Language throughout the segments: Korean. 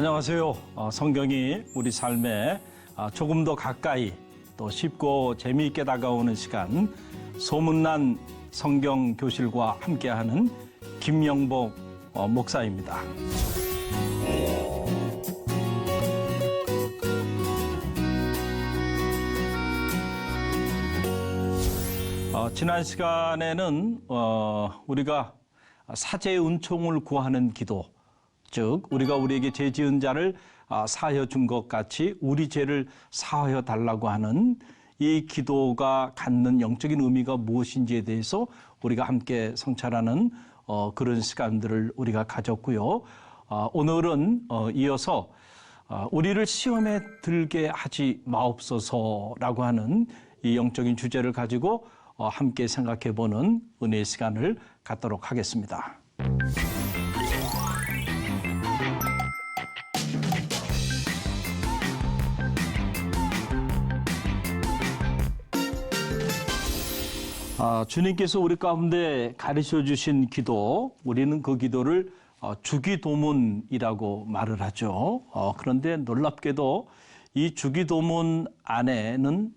안녕하세요. 성경이 우리 삶에 조금 더 가까이 또 쉽고 재미있게 다가오는 시간 소문난 성경 교실과 함께하는 김영복 목사입니다. 지난 시간에는 우리가 사죄의 은총을 구하는 기도, 즉 우리가 우리에게 죄 지은 자를 사하여 준 것 같이 우리 죄를 사하여 달라고 하는 이 기도가 갖는 영적인 의미가 무엇인지에 대해서 우리가 함께 성찰하는 그런 시간들을 우리가 가졌고요. 오늘은 이어서 우리를 시험에 들게 하지 마옵소서라고 하는 이 영적인 주제를 가지고 함께 생각해보는 은혜의 시간을 갖도록 하겠습니다. 주님께서 우리 가운데 가르쳐 주신 기도, 우리는 그 기도를 주기도문이라고 말을 하죠. 그런데 놀랍게도 이 주기도문 안에는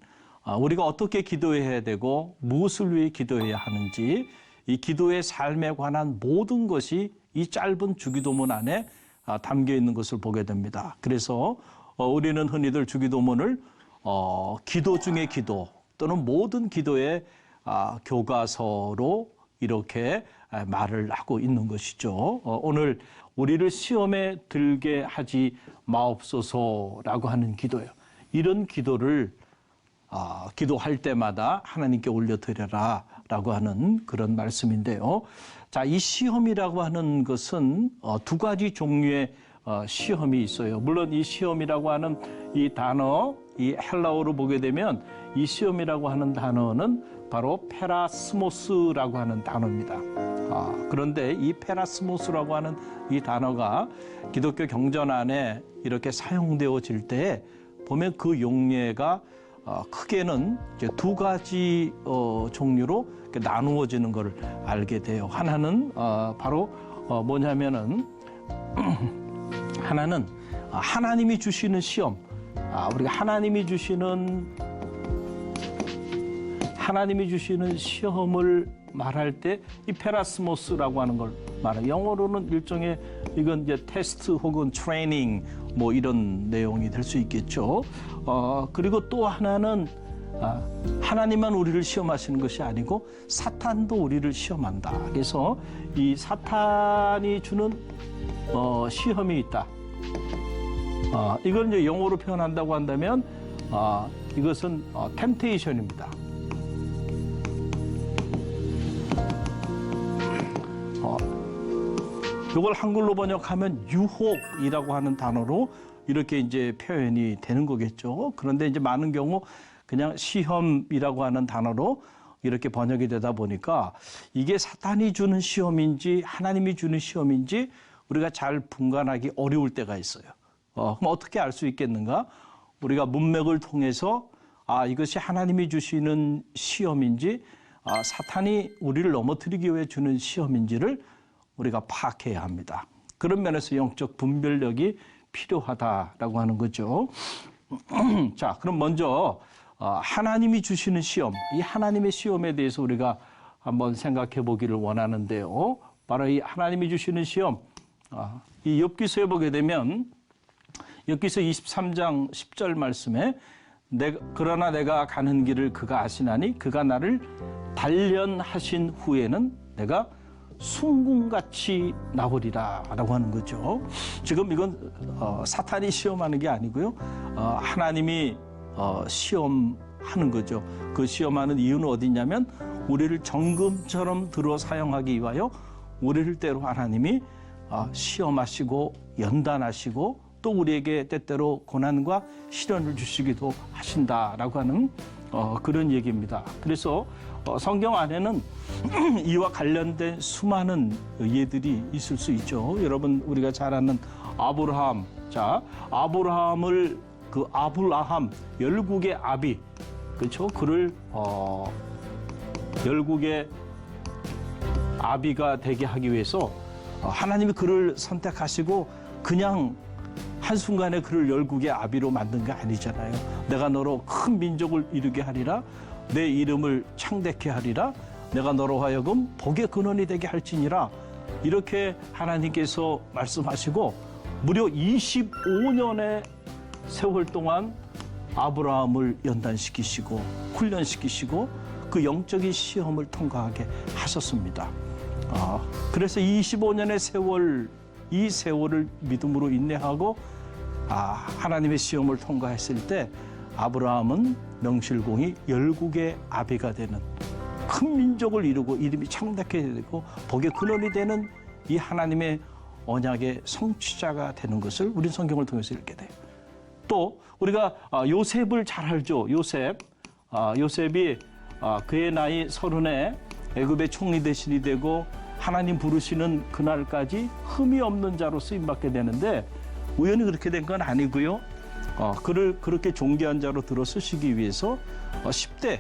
우리가 어떻게 기도해야 되고 무엇을 위해 기도해야 하는지 이 기도의 삶에 관한 모든 것이 이 짧은 주기도문 안에 담겨 있는 것을 보게 됩니다. 그래서 우리는 흔히들 주기도문을 기도 중의 기도 또는 모든 기도의 교과서로 이렇게 말을 하고 있는 것이죠. 오늘 우리를 시험에 들게 하지 마옵소서라고 하는 기도예요. 이런 기도를 기도할 때마다 하나님께 올려드려라 라고 하는 그런 말씀인데요. 자, 이 시험이라고 하는 것은 두 가지 종류의 시험이 있어요. 물론 이 시험이라고 하는 이 단어, 이 헬라어로 보게 되면 이 시험이라고 하는 단어는 바로 페라스모스라고 하는 단어입니다. 그런데 이 페라스모스라고 하는 이 단어가 기독교 경전 안에 이렇게 사용되어질 때 보면 그 용례가 크게는 이제 두 가지 종류로 나누어지는 것을 알게 돼요. 하나는 바로 뭐냐면은 하나는 하나님이 주시는 시험. 우리가 하나님이 주시는 시험을 말할 때 이 페라스모스라고 하는 걸 말해요. 영어로는 일종의 이건 이제 테스트 혹은 트레이닝 뭐 이런 내용이 될 수 있겠죠. 그리고 또 하나는 하나님만 우리를 시험하시는 것이 아니고 사탄도 우리를 시험한다. 그래서 이 사탄이 주는 시험이 있다. 이걸 이제 영어로 표현한다고 한다면 이것은 템테이션입니다. 이걸 한글로 번역하면 유혹이라고 하는 단어로 이렇게 이제 표현이 되는 거겠죠. 그런데 이제 많은 경우 그냥 시험이라고 하는 단어로 이렇게 번역이 되다 보니까 이게 사탄이 주는 시험인지 하나님이 주는 시험인지 우리가 잘 분간하기 어려울 때가 있어요. 그럼 어떻게 알 수 있겠는가? 우리가 문맥을 통해서 이것이 하나님이 주시는 시험인지 사탄이 우리를 넘어뜨리기 위해 주는 시험인지를 우리가 파악해야 합니다. 그런 면에서 영적 분별력이 필요하다라고 하는 거죠. 자, 그럼 먼저 하나님이 주시는 시험, 이 하나님의 시험에 대해서 우리가 한번 생각해 보기를 원하는데요. 바로 이 하나님이 주시는 시험, 이 욥기서에 보게 되면 욥기서 23장 10절 말씀에 그러나 내가 가는 길을 그가 아시나니 그가 나를 단련하신 후에는 내가 순금같이 나오리라 라고 하는 거죠. 지금 이건 사탄이 시험하는 게 아니고요. 하나님이 시험하는 거죠. 그 시험하는 이유는 어디냐면 우리를 정금처럼 들어 사용하기 위하여 우리를 때로 하나님이 시험하시고 연단하시고 또 우리에게 때때로 고난과 시련을 주시기도 하신다라고 하는 그런 얘기입니다. 그래서 성경 안에는 이와 관련된 수많은 예들이 있을 수 있죠. 여러분 우리가 잘 아는 아브라함. 자, 아브라함을 그 아브라함 열국의 아비, 그렇죠? 그를 열국의 아비가 되게 하기 위해서 하나님이 그를 선택하시고 그냥 한순간에 그를 열국의 아비로 만든 게 아니잖아요. 내가 너로 큰 민족을 이루게 하리라. 내 이름을 창대케 하리라. 내가 너로 하여금 복의 근원이 되게 할지니라. 이렇게 하나님께서 말씀하시고 무려 25년의 세월 동안 아브라함을 연단시키시고 훈련시키시고 그 영적인 시험을 통과하게 하셨습니다. 그래서 25년의 세월, 이 세월을 믿음으로 인내하고 하나님의 시험을 통과했을 때 아브라함은 명실공히 열국의 아비가 되는 큰 민족을 이루고 이름이 창대하게 되고 복의 근원이 되는 이 하나님의 언약의 성취자가 되는 것을 우리 성경을 통해서 읽게 돼요. 또 우리가 요셉을 잘 알죠. 요셉이 그의 나이 30에 애굽의 총리 대신이 되고 하나님 부르시는 그날까지 흠이 없는 자로 쓰임받게 되는데 우연히 그렇게 된 건 아니고요. 그를 그렇게 존귀한 자로 들어서시기 위해서 10대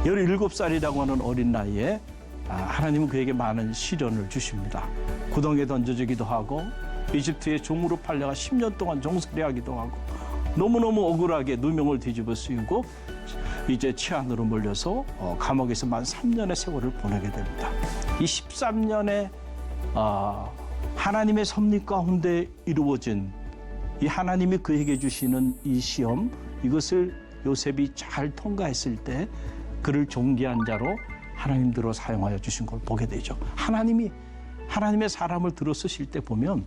17살이라고 하는 어린 나이에 하나님은 그에게 많은 시련을 주십니다. 구덩이에 던져지기도 하고 이집트의 종으로 팔려가 10년 동안 종살이하기도 하고 너무너무 억울하게 누명을 뒤집어 쓰이고 이제 치안으로 몰려서 감옥에서 만 3년의 세월을 보내게 됩니다. 이 13년의 하나님의 섭리 가운데 이루어진 이 하나님이 그에게 주시는 이 시험, 이것을 요셉이 잘 통과했을 때 그를 존귀한 자로 하나님들로 사용하여 주신 걸 보게 되죠. 하나님의 사람을 들어 쓰실 때 보면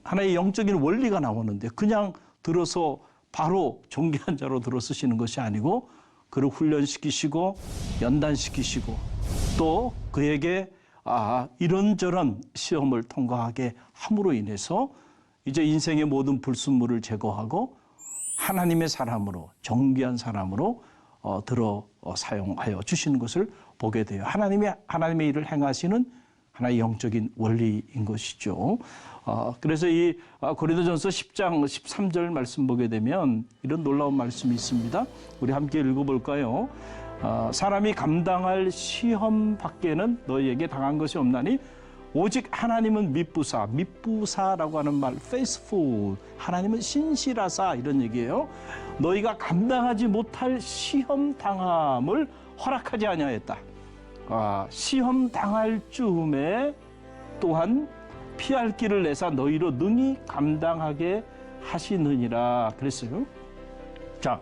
하나의 영적인 원리가 나오는데 그냥 들어서 바로 존귀한 자로 들어 쓰시는 것이 아니고 그를 훈련시키시고 연단시키시고 또 그에게 이런저런 시험을 통과하게 함으로 인해서 이제 인생의 모든 불순물을 제거하고 하나님의 사람으로 존귀한 사람으로 들어 사용하여 주시는 것을 보게 돼요. 하나님의 일을 행하시는 하나의 영적인 원리인 것이죠. 그래서 이 고린도전서 10장 13절 말씀 보게 되면 이런 놀라운 말씀이 있습니다. 우리 함께 읽어볼까요? 사람이 감당할 시험 밖에는 너희에게 당한 것이 없나니 오직 하나님은 미쁘사라고 하는 말, faithful, 하나님은 신실하사 이런 얘기예요. 너희가 감당하지 못할 시험 당함을 허락하지 아니하였다. 시험 당할 즈음에 또한 피할 길을 내사 너희로 능히 감당하게 하시느니라 그랬어요. 자,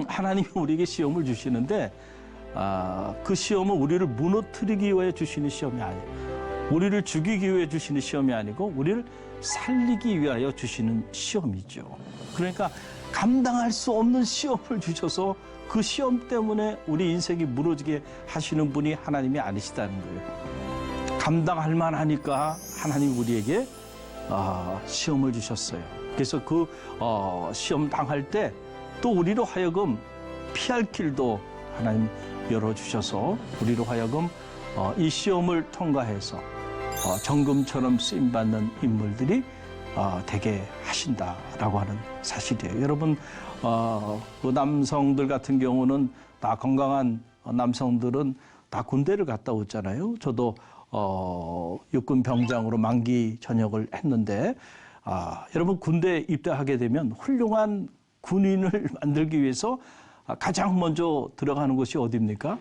하나님이 우리에게 시험을 주시는데 그 시험은 우리를 무너뜨리기 위해 주시는 시험이 아니에요. 우리를 죽이기 위해 주시는 시험이 아니고 우리를 살리기 위하여 주시는 시험이죠. 그러니까 감당할 수 없는 시험을 주셔서 그 시험 때문에 우리 인생이 무너지게 하시는 분이 하나님이 아니시다는 거예요. 감당할 만하니까 하나님이 우리에게 시험을 주셨어요. 그래서 그 시험 당할 때 또 우리로 하여금 피할 길도 하나님 열어주셔서 우리로 하여금 이 시험을 통과해서 정금처럼 쓰임받는 인물들이 되게 하신다라고 하는 사실이에요. 여러분, 그 남성들 같은 경우는 다 건강한 남성들은 다 군대를 갔다 오잖아요. 저도 육군 병장으로 만기 전역을 했는데 여러분 군대 입대하게 되면 훌륭한 군인을 만들기 위해서 가장 먼저 들어가는 곳이 어디입니까?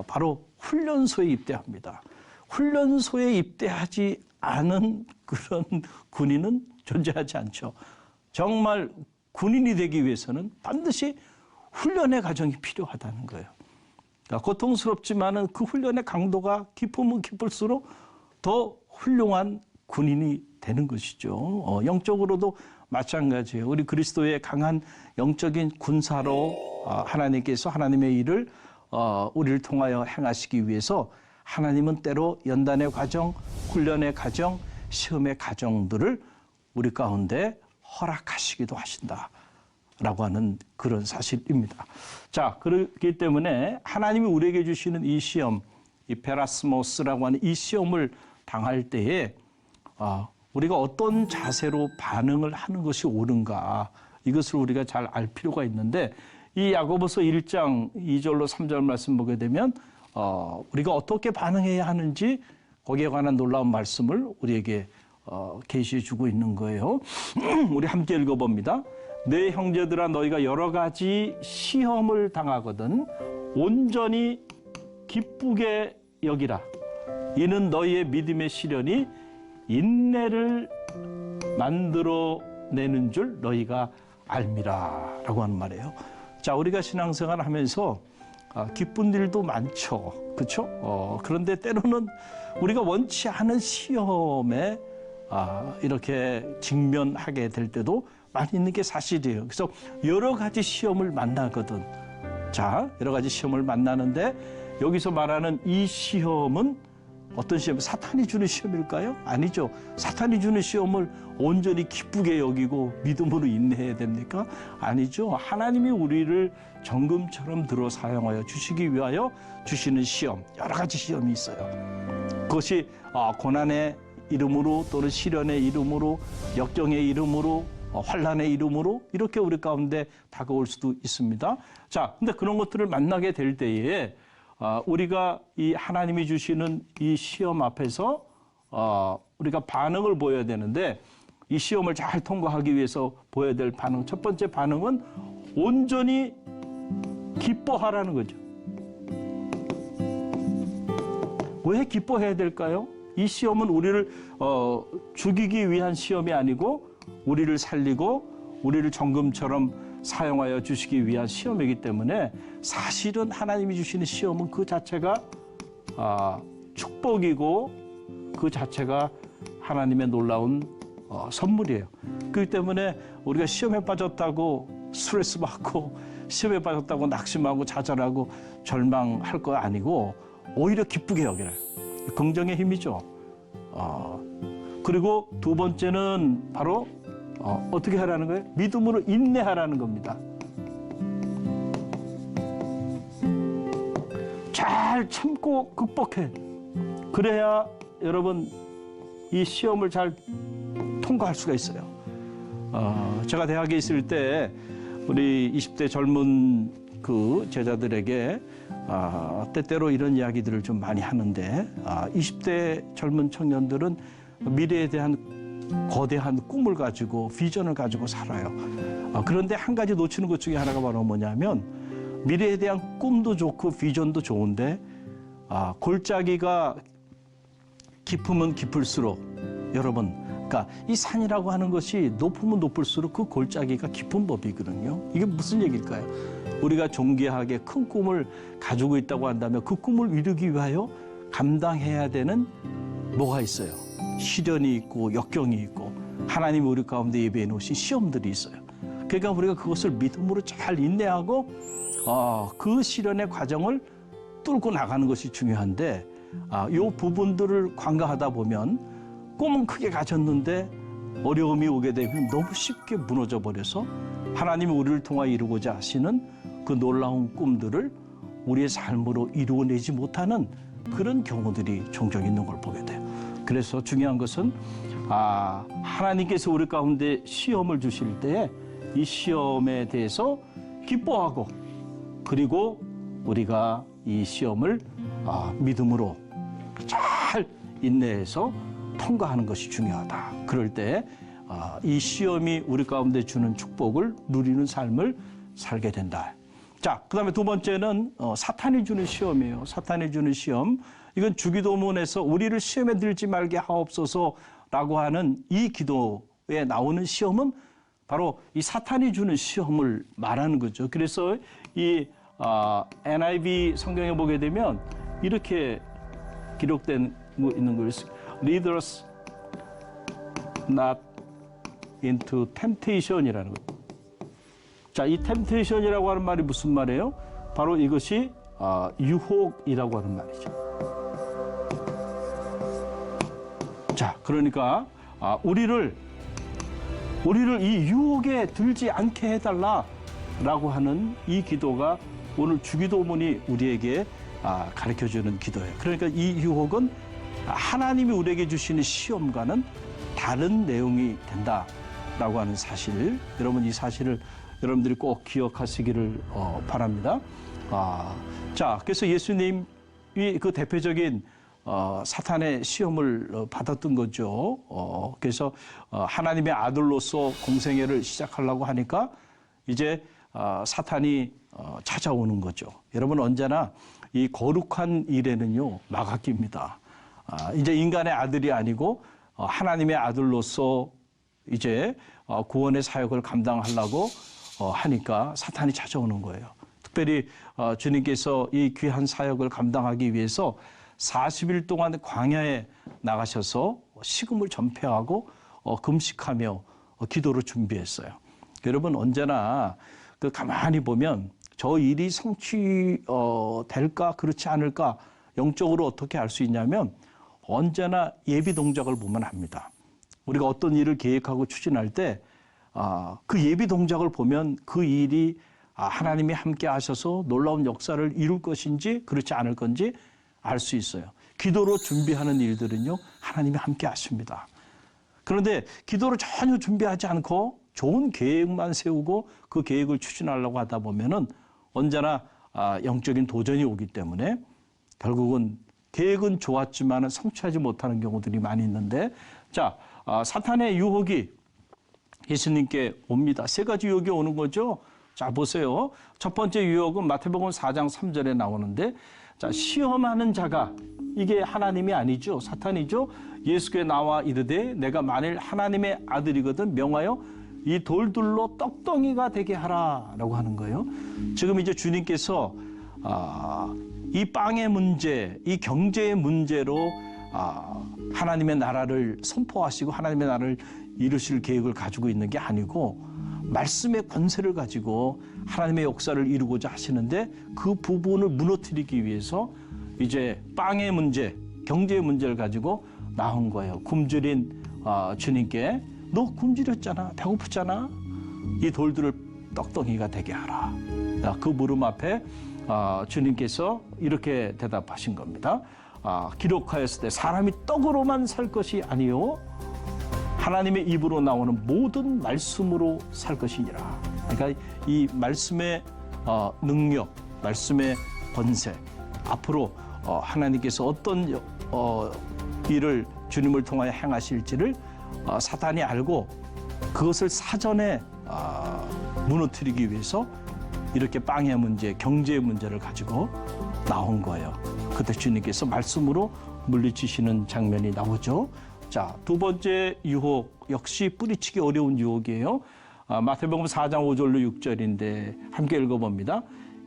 바로 훈련소에 입대합니다. 훈련소에 입대하지 않은 그런 군인은 존재하지 않죠. 정말 군인이 되기 위해서는 반드시 훈련의 과정이 필요하다는 거예요. 그러니까 고통스럽지만은 그 훈련의 강도가 깊으면 깊을수록 더 훌륭한 군인이 되는 것이죠. 영적으로도 마찬가지예요. 우리 그리스도의 강한 영적인 군사로 하나님께서 하나님의 일을 우리를 통하여 행하시기 위해서 하나님은 때로 연단의 과정, 훈련의 과정, 시험의 과정들을 우리 가운데 허락하시기도 하신다라고 하는 그런 사실입니다. 자, 그렇기 때문에 하나님이 우리에게 주시는 이 시험, 이 페라스모스라고 하는 이 시험을 당할 때에 우리가 어떤 자세로 반응을 하는 것이 옳은가, 이것을 우리가 잘 알 필요가 있는데 이 야고보서 1장 2절로 3절 말씀 보게 되면 우리가 어떻게 반응해야 하는지 거기에 관한 놀라운 말씀을 우리에게 계시해 주고 있는 거예요. 우리 함께 읽어봅니다. 내 형제들아 너희가 여러 가지 시험을 당하거든 온전히 기쁘게 여기라. 이는 너희의 믿음의 시련이 인내를 만들어내는 줄 너희가 알미라 라고 하는 말이에요. 자, 우리가 신앙생활을 하면서 기쁜 일도 많죠. 그렇죠? 그런데 때로는 우리가 원치 않은 시험에 이렇게 직면하게 될 때도 많이 있는 게 사실이에요. 그래서 여러 가지 시험을 만나거든. 자, 여러 가지 시험을 만나는데 여기서 말하는 이 시험은 어떤 시험? 사탄이 주는 시험일까요? 아니죠. 사탄이 주는 시험을 온전히 기쁘게 여기고 믿음으로 인내해야 됩니까? 아니죠. 하나님이 우리를 정금처럼 들어 사용하여 주시기 위하여 주시는 시험, 여러 가지 시험이 있어요. 그것이 고난의 이름으로 또는 시련의 이름으로 역경의 이름으로 환난의 이름으로 이렇게 우리 가운데 다가올 수도 있습니다. 자, 근데 그런 것들을 만나게 될 때에 우리가 이 하나님이 주시는 이 시험 앞에서 우리가 반응을 보여야 되는데 이 시험을 잘 통과하기 위해서 보여야 될 반응, 첫 번째 반응은 온전히 기뻐하라는 거죠. 왜 기뻐해야 될까요? 이 시험은 우리를 죽이기 위한 시험이 아니고 우리를 살리고 우리를 정금처럼 사용하여 주시기 위한 시험이기 때문에 사실은 하나님이 주시는 시험은 그 자체가 축복이고 그 자체가 하나님의 놀라운 선물이에요. 그렇기 때문에 우리가 시험에 빠졌다고 스트레스 받고 시험에 빠졌다고 낙심하고 좌절하고 절망할 거 아니고 오히려 기쁘게 여기라. 긍정의 힘이죠. 그리고 두 번째는 바로 어떻게 하라는 거예요? 믿음으로 인내하라는 겁니다. 잘 참고 극복해. 그래야 여러분 이 시험을 잘 통과할 수가 있어요. 제가 대학에 있을 때 우리 20대 젊은 그 제자들에게 때때로 이런 이야기들을 좀 많이 하는데 20대 젊은 청년들은 미래에 대한 거대한 꿈을 가지고 비전을 가지고 살아요. 그런데 한 가지 놓치는 것 중에 하나가 바로 뭐냐면 미래에 대한 꿈도 좋고 비전도 좋은데 골짜기가 깊으면 깊을수록 여러분 그러니까 이 산이라고 하는 것이 높으면 높을수록 그 골짜기가 깊은 법이거든요. 이게 무슨 얘기일까요? 우리가 존귀하게 큰 꿈을 가지고 있다고 한다면 그 꿈을 이루기 위하여 감당해야 되는 뭐가 있어요? 시련이 있고 역경이 있고 하나님이 우리 가운데 예배해 놓으신 시험들이 있어요. 그러니까 우리가 그것을 믿음으로 잘 인내하고 그 시련의 과정을 뚫고 나가는 것이 중요한데 이 부분들을 관가하다 보면 꿈은 크게 가졌는데 어려움이 오게 되면 너무 쉽게 무너져 버려서 하나님이 우리를 통하여 이루고자 하시는 그 놀라운 꿈들을 우리의 삶으로 이루어내지 못하는 그런 경우들이 종종 있는 걸 보게 돼요. 그래서 중요한 것은 하나님께서 우리 가운데 시험을 주실 때에 이 시험에 대해서 기뻐하고 그리고 우리가 이 시험을 믿음으로 잘 인내해서 통과하는 것이 중요하다. 그럴 때 이 시험이 우리 가운데 주는 축복을 누리는 삶을 살게 된다. 자, 그 다음에 두 번째는 사탄이 주는 시험이에요. 사탄이 주는 시험. 이건 주기도문에서 우리를 시험에 들지 말게 하옵소서라고 하는 이 기도에 나오는 시험은 바로 이 사탄이 주는 시험을 말하는 거죠. 그래서 이 NIV 성경에 보게 되면 이렇게 기록된 있는 걸 Lead us not into temptation이라는 것. 자, 이 temptation이라고 하는 말이 무슨 말이에요? 바로 이것이 유혹이라고 하는 말이죠. 자, 그러니까 우리를 이 유혹에 들지 않게 해달라라고 하는 이 기도가 오늘 주기도문이 우리에게 가르쳐주는 기도예요. 그러니까 이 유혹은 하나님이 우리에게 주시는 시험과는 다른 내용이 된다라고 하는 사실, 여러분 이 사실을 여러분들이 꼭 기억하시기를 바랍니다. 자, 그래서 예수님이 그 대표적인 사탄의 시험을 받았던 거죠. 그래서 하나님의 아들로서 공생애를 시작하려고 하니까 이제 사탄이 찾아오는 거죠. 여러분 언제나 이 거룩한 일에는요 마가 낍니다. 이제 인간의 아들이 아니고 하나님의 아들로서 이제 구원의 사역을 감당하려고 하니까 사탄이 찾아오는 거예요. 특별히 주님께서 이 귀한 사역을 감당하기 위해서 40일 동안 광야에 나가셔서 식음을 전폐하고 금식하며 기도를 준비했어요. 여러분 언제나 그 가만히 보면 저 일이 성취될까 그렇지 않을까 영적으로 어떻게 알 수 있냐면 언제나 예비 동작을 보면 압니다. 우리가 어떤 일을 계획하고 추진할 때 그 예비 동작을 보면 그 일이 하나님이 함께 하셔서 놀라운 역사를 이룰 것인지 그렇지 않을 건지 알 수 있어요. 기도로 준비하는 일들은요 하나님이 함께 하십니다. 그런데 기도를 전혀 준비하지 않고 좋은 계획만 세우고 그 계획을 추진하려고 하다 보면은 언제나 영적인 도전이 오기 때문에 결국은 계획은 좋았지만 성취하지 못하는 경우들이 많이 있는데 자 사탄의 유혹이 예수님께 옵니다. 세 가지 유혹이 오는 거죠. 자 보세요. 첫 번째 유혹은 마태복음 4장 3절에 나오는데 자 시험하는 자가 이게 하나님이 아니죠. 사탄이죠. 예수께 나와 이르되 내가 만일 하나님의 아들이거든 명하여 이 돌들로 떡덩이가 되게 하라라고 하는 거예요. 지금 이제 주님께서 이 빵의 문제, 이 경제의 문제로 하나님의 나라를 선포하시고 하나님의 나라를 이루실 계획을 가지고 있는 게 아니고 말씀의 권세를 가지고 하나님의 역사를 이루고자 하시는데 그 부분을 무너뜨리기 위해서 이제 빵의 문제, 경제의 문제를 가지고 나온 거예요. 굶주린 주님께 너 굶주렸잖아. 배고프잖아. 이 돌들을 떡덩이가 되게 하라. 그 물음 앞에 주님께서 이렇게 대답하신 겁니다. 기록하였을 때 사람이 떡으로만 살 것이 아니요 하나님의 입으로 나오는 모든 말씀으로 살 것이니라. 그러니까 이 말씀의 능력, 말씀의 권세 앞으로 하나님께서 어떤 일을 주님을 통하여 행하실지를 사탄이 알고 그것을 사전에 무너뜨리기 위해서 이렇게 빵의 문제, 경제의 문제를 가지고 나온 거예요. 그때 주님께서 말씀으로 물리치시는 장면이 나오죠. 자, 두 번째 유혹 역시 뿌리치기 어려운 유혹이에요. 마태복음 4장 5절로 6절인데 함께 읽어봅니다.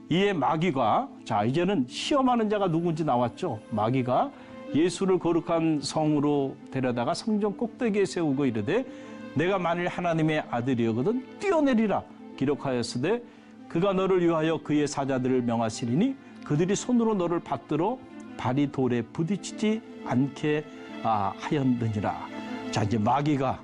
이에 마귀가 자 이제는 시험하는 자가 누군지 나왔죠. 마귀가 예수를 거룩한 성으로 데려다가 성전 꼭대기에 세우고 이르되 내가 만일 하나님의 아들이거든 뛰어내리라 기록하였으되 그가 너를 위하여 그의 사자들을 명하시리니 그들이 손으로 너를 받들어 발이 돌에 부딪히지 않게 하였느니라. 자 이제 마귀가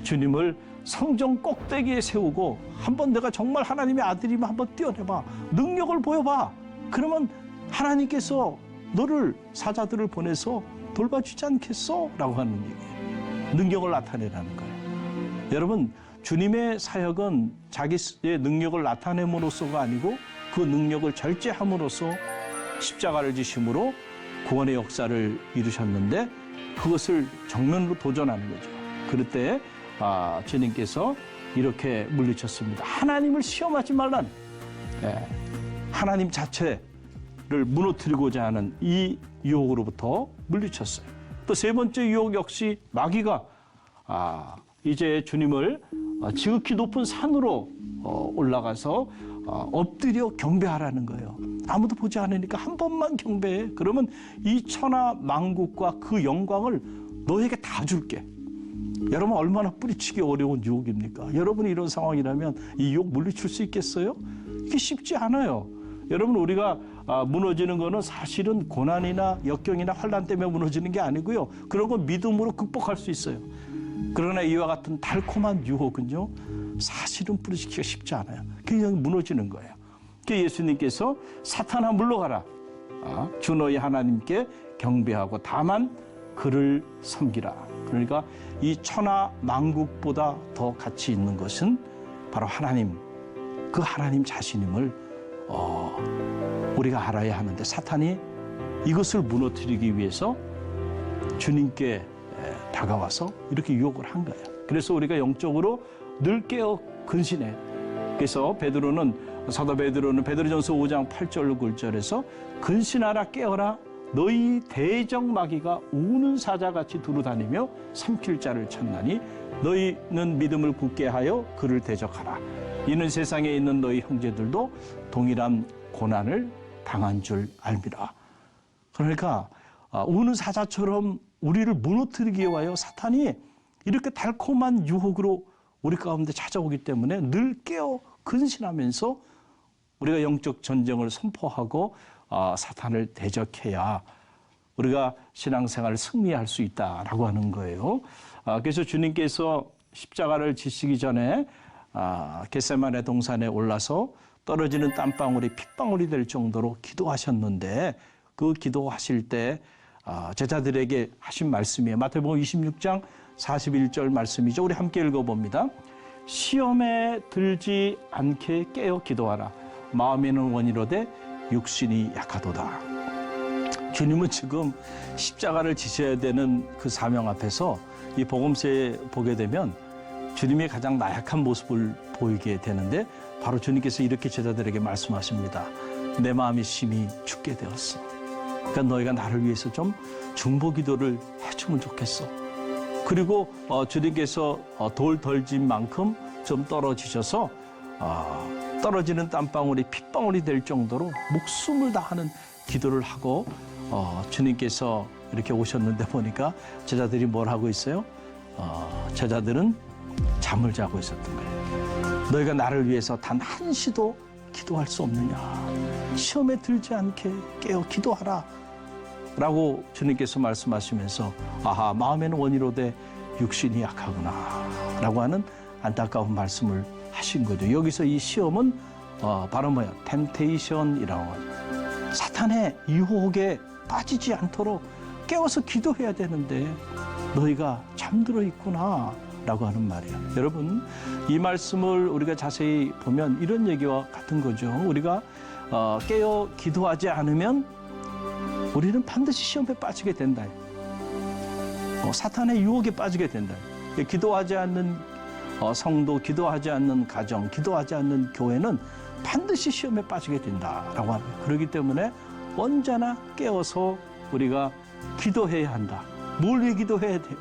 주님을 성전 꼭대기에 세우고 한번 내가 정말 하나님의 아들이면 한번 뛰어내봐. 능력을 보여봐. 그러면 하나님께서 너를 사자들을 보내서 돌봐주지 않겠어? 라고 하는 얘기예요. 능력을 나타내라는 거예요. 여러분 주님의 사역은 자기의 능력을 나타냄으로써가 아니고 그 능력을 절제함으로써 십자가를 지심으로 구원의 역사를 이루셨는데 그것을 정면으로 도전하는 거죠. 그럴 때 주님께서 이렇게 물리쳤습니다. 하나님을 시험하지 말란 하나님 자체를 무너뜨리고자 하는 이 유혹으로부터 물리쳤어요. 또 세 번째 유혹 역시 마귀가 이제 주님을 지극히 높은 산으로 올라가서 엎드려 경배하라는 거예요. 아무도 보지 않으니까 한 번만 경배해. 그러면 이 천하 만국과 그 영광을 너에게 다 줄게. 여러분 얼마나 뿌리치기 어려운 유혹입니까? 여러분이 이런 상황이라면 이 유혹 물리칠 수 있겠어요? 이게 쉽지 않아요. 여러분 우리가 무너지는 거는 사실은 고난이나 역경이나 환난 때문에 무너지는 게 아니고요. 그런 건 믿음으로 극복할 수 있어요. 그러나 이와 같은 달콤한 유혹은요. 사실은 뿌리치기가 쉽지 않아요. 그냥 무너지는 거예요. 그 예수님께서 사탄아 물러가라. 주 너희 하나님께 경배하고 다만 그를 섬기라. 그러니까 이 천하 만국보다 더 가치 있는 것은 바로 하나님, 그 하나님 자신임을 우리가 알아야 하는데 사탄이 이것을 무너뜨리기 위해서 주님께 다가와서 이렇게 유혹을 한 거예요. 그래서 우리가 영적으로 늘 깨어 근신해. 그래서 사도 베드로는 베드로전서 5장 8절 9절에서 근신하라 깨어라 너희 대적 마귀가 우는 사자같이 두루다니며 삼킬 자를 찾나니 너희는 믿음을 굳게 하여 그를 대적하라. 이는 세상에 있는 너희 형제들도 동일한 고난을 당한 줄 알미라. 그러니까 우는 사자처럼 우리를 무너뜨리기 위하여 사탄이 이렇게 달콤한 유혹으로 우리 가운데 찾아오기 때문에 늘 깨어 근신하면서 우리가 영적 전쟁을 선포하고 사탄을 대적해야 우리가 신앙생활을 승리할 수 있다라고 하는 거예요. 그래서 주님께서 십자가를 지시기 전에 겟세마네 동산에 올라서 떨어지는 땀방울이 핏방울이 될 정도로 기도하셨는데 그 기도하실 때 제자들에게 하신 말씀이에요. 마태복음 26장 41절 말씀이죠. 우리 함께 읽어봅니다. 시험에 들지 않게 깨어 기도하라. 마음에는 원이로되 육신이 약하도다. 주님은 지금 십자가를 지셔야 되는 그 사명 앞에서 이 복음서에 보게 되면 주님이 가장 나약한 모습을 보이게 되는데 바로 주님께서 이렇게 제자들에게 말씀하십니다. 내 마음이 심히 죽게 되었어. 그러니까 너희가 나를 위해서 좀 중보기도를 해주면 좋겠어. 그리고 주님께서 돌 덜진 만큼 좀 떨어지셔서 떨어지는 땀방울이 핏방울이 될 정도로 목숨을 다하는 기도를 하고 주님께서 이렇게 오셨는데 보니까 제자들이 뭘 하고 있어요? 제자들은 잠을 자고 있었던 거예요. 너희가 나를 위해서 단 한시도 기도할 수 없느냐? 시험에 들지 않게 깨어 기도하라. 라고 주님께서 말씀하시면서 마음에는 원이로되 육신이 약하구나 라고 하는 안타까운 말씀을 하신 거죠. 여기서 이 시험은 바로 뭐야? 템테이션이라고 하죠. 사탄의 유혹에 빠지지 않도록 깨워서 기도해야 되는데 너희가 잠들어 있구나 라고 하는 말이에요. 여러분 이 말씀을 우리가 자세히 보면 이런 얘기와 같은 거죠. 우리가 깨어 기도하지 않으면 우리는 반드시 시험에 빠지게 된다. 사탄의 유혹에 빠지게 된다. 기도하지 않는 성도, 기도하지 않는 가정, 기도하지 않는 교회는 반드시 시험에 빠지게 된다라고 합니다. 그렇기 때문에 언제나 깨어서 우리가 기도해야 한다. 뭘 위해 기도해야 돼요?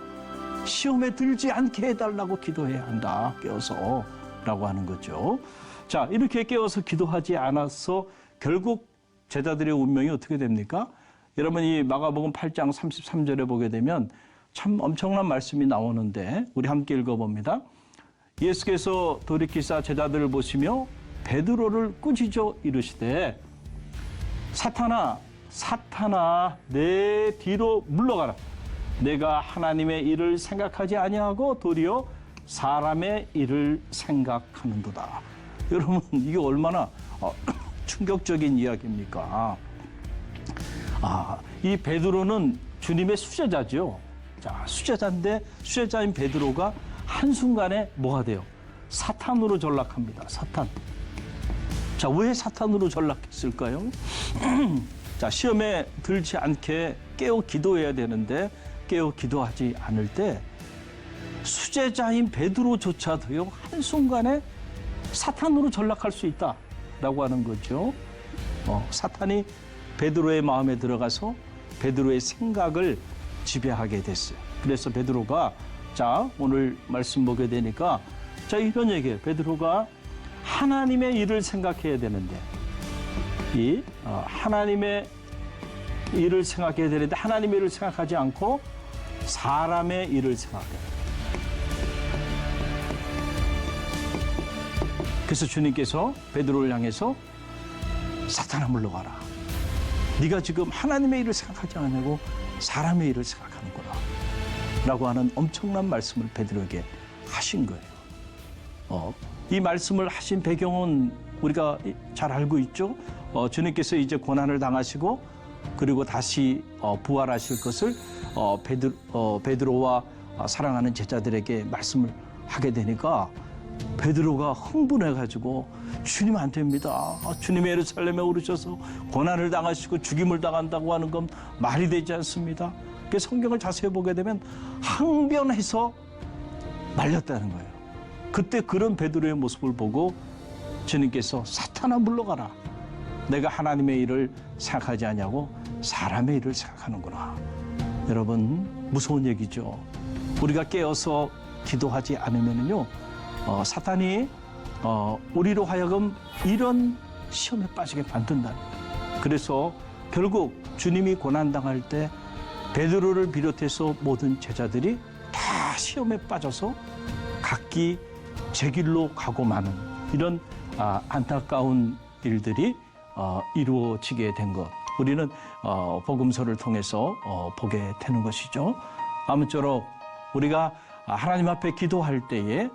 시험에 들지 않게 해달라고 기도해야 한다. 깨어서 라고 하는 거죠. 자, 이렇게 깨어서 기도하지 않아서 결국 제자들의 운명이 어떻게 됩니까? 여러분 이 마가복음 8장 33절에 보게 되면 참 엄청난 말씀이 나오는데 우리 함께 읽어봅니다. 예수께서 돌이키사 제자들을 보시며 베드로를 꾸짖어 이르시되 사탄아 내 뒤로 물러가라. 내가 하나님의 일을 생각하지 아니하고 도리어 사람의 일을 생각하는도다. 여러분 이게 얼마나 충격적인 이야기입니까? 이 베드로는 주님의 수제자죠. 자, 수제자인데 수제자인 베드로가 한순간에 뭐가 돼요? 사탄으로 전락합니다. 사탄. 자, 왜 사탄으로 전락했을까요? 자, 시험에 들지 않게 깨어 기도해야 되는데 깨어 기도하지 않을 때 수제자인 베드로조차도요 한순간에 사탄으로 전락할 수 있다라고 하는 거죠. 사탄이 베드로의 마음에 들어가서 베드로의 생각을 지배하게 됐어요. 그래서 베드로가 자 오늘 말씀 보게 되니까 자 이런 얘기예요. 베드로가 하나님의 일을 생각해야 되는데 하나님의 일을 생각해야 되는데 하나님의 일을 생각하지 않고 사람의 일을 생각해요. 그래서 주님께서 베드로를 향해서 사탄아 물러가라. 네가 지금 하나님의 일을 생각하지 않고 사람의 일을 생각하는구나 라고 하는 엄청난 말씀을 베드로에게 하신 거예요. 이 말씀을 하신 배경은 우리가 잘 알고 있죠. 주님께서 이제 고난을 당하시고 그리고 다시 부활하실 것을 베드로와 사랑하는 제자들에게 말씀을 하게 되니까 베드로가 흥분해가지고 주님 안 됩니다. 주님이 예루살렘에 오르셔서 고난을 당하시고 죽임을 당한다고 하는 건 말이 되지 않습니다. 그 성경을 자세히 보게 되면 항변해서 말렸다는 거예요. 그때 그런 베드로의 모습을 보고 주님께서 사탄아 물러가라. 내가 하나님의 일을 생각하지 않냐고 사람의 일을 생각하는구나. 여러분 무서운 얘기죠. 우리가 깨어서 기도하지 않으면요, 사탄이 우리로 하여금 이런 시험에 빠지게 만든다는 거예요. 그래서 결국 주님이 고난당할 때 베드로를 비롯해서 모든 제자들이 다 시험에 빠져서 각기 제 길로 가고 마는 이런 안타까운 일들이 이루어지게 된 것, 우리는 복음서를 통해서 보게 되는 것이죠. 아무쪼록 우리가 하나님 앞에 기도할 때에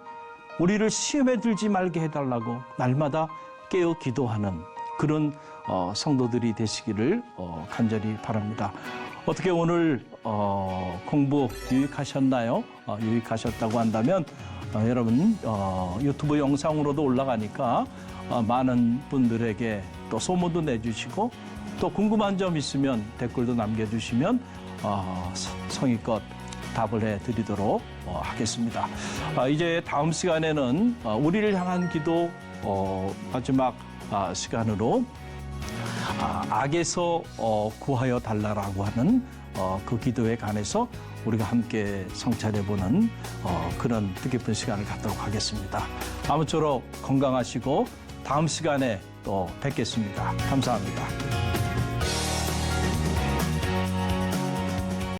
우리를 시험에 들지 말게 해달라고 날마다 깨어 기도하는 그런 성도들이 되시기를 간절히 바랍니다. 어떻게 오늘 공부 유익하셨나요? 유익하셨다고 한다면 여러분 유튜브 영상으로도 올라가니까 많은 분들에게 또 소문도 내주시고 또 궁금한 점 있으면 댓글도 남겨주시면 성의껏 답을 해드리도록 하겠습니다. 이제 다음 시간에는 우리를 향한 기도 마지막 시간으로 악에서 구하여 달라라고 하는 그 기도에 관해서 우리가 함께 성찰해보는 그런 뜻깊은 시간을 갖도록 하겠습니다. 아무쪼록 건강하시고 다음 시간에 또 뵙겠습니다. 감사합니다.